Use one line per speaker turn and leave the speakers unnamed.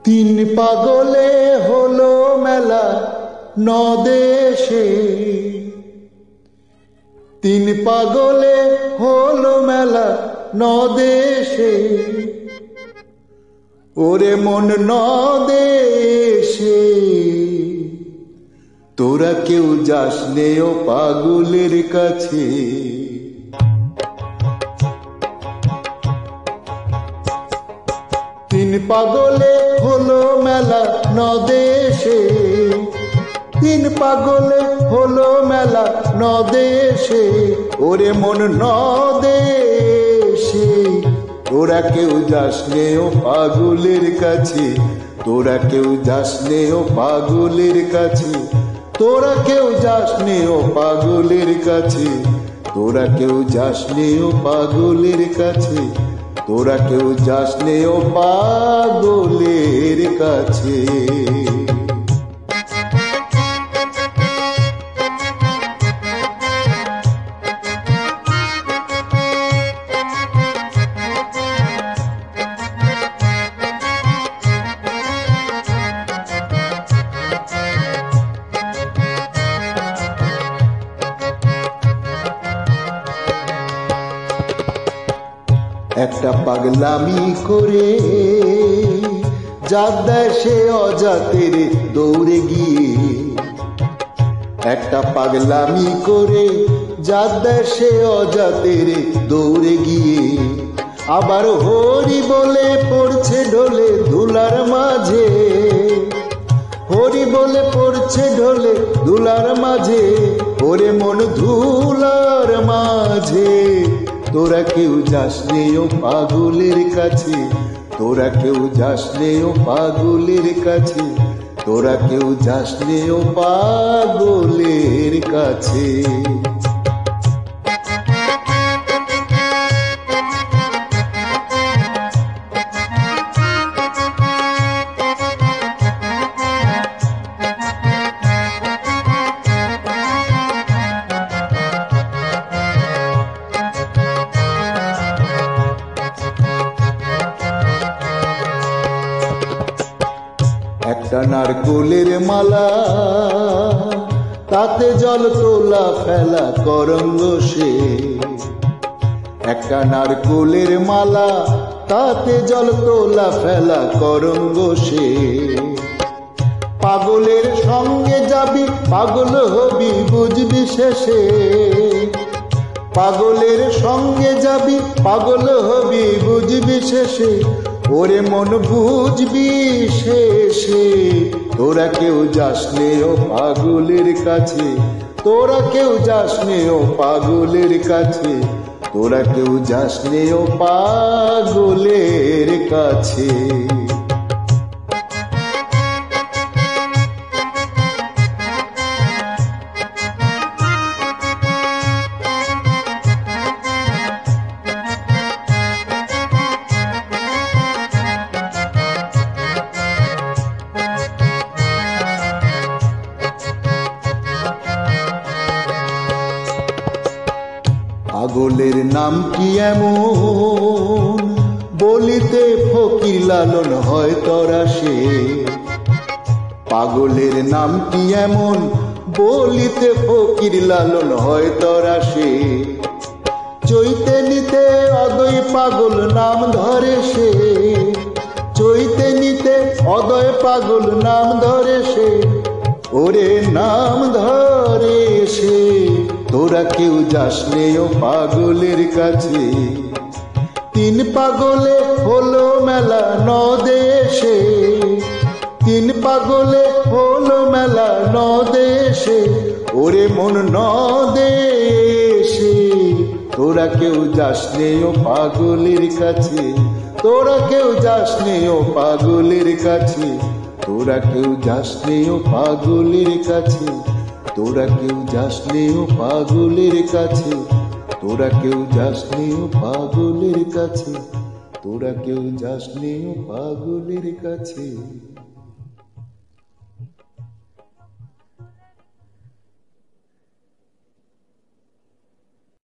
তিন পাগলে হলো মেলা নদেশে, তিন পাগলে হলো মেলা নদেশে, ওরে মন নদেশে। তোরা কেউ যাস নে ও পাগলের কাছে। তিন পাগলে হলো মেলা নদেশে, তিন পাগলে হলো মেলা নদেশে, ওরে মন নদেশে। তোরা কেউ যাস নে ও পাগলের কাছে, তোরা কেউ যাস নে ও পাগলের কাছে, তোরা কেউ যাস নে ও পাগলের কাছে, তোরা কেউ যাস নে ও পাগলের কাছে, তোরা কেউ যাস নে ও পাগলের কাছে। একটা পাগলামি করে জাত দেশে অজাতের দৌড়ে গিয়ে, একটা পাগলামি করে জাত দেশে অজাতের দৌড়ে গিয়ে, আবার হরি বলে পড়ছে ঢোলে ধুলার মাঝে, হরি বলে পড়ছে ঢোলে ধুলার মাঝে, ওরে মন ধুলার মাঝে। তোরা কেউ যাস নে ও পাগলের কাছে, তোরা কেউ যাস নে ও পাগলের কাছে, তোরা কেউ যাস নে ও পাগলের কাছে। একটা নারকোলের মালা, তাতে জল তোলা ফেলা করঙ্গ সে, একটা নারকোলের মালা, তাতে জল তোলা ফেলা করঙ্গ সে। পাগলের সঙ্গে যাবি পাগল হবি বুঝবি শেষে, পাগলের সঙ্গে যাবি পাগল হবি বুঝবি শেষে, ওরে মন বুঝবি শেষে। তোরা কেউ যাস নে ও পাগলের কাছে, তোরা কেউ যাস নে ও পাগলের কাছে, তোরা কেউ যাস নে ও পাগলের কাছে। পাগলের নাম কি এমন বলিতে ফকির লালন হয় তরা সে, পাগলের নাম কি এমন বলিতে ফকির লালন হয় তরা সে। চৈতে নিতে অদয় পাগল নাম ধরে সে, চৈতে নিতে অদয় পাগল নাম ধরে সে, ওরে নাম ধরে সে। তোরা কেউ যাস নে ও পাগলের কাছে, তিন পাগলে হলো মেলা নদেশে, তিন পাগলে হলো মেলা নদেশে, ওরে মন নদেশে। তোরা কেউ যাস নে ও পাগলের কাছে, তোরা কেউ যাস নে ও পাগলের কাছে, তোরা কেউ যাস নে ও পাগলের কাছে, তোরা কেউ যাস নে ও পাগলের কাছে, তোরা কেউ যাস নে ও পাগলের কাছে, তোরা কেউ যাস নে ও পাগলের কাছে।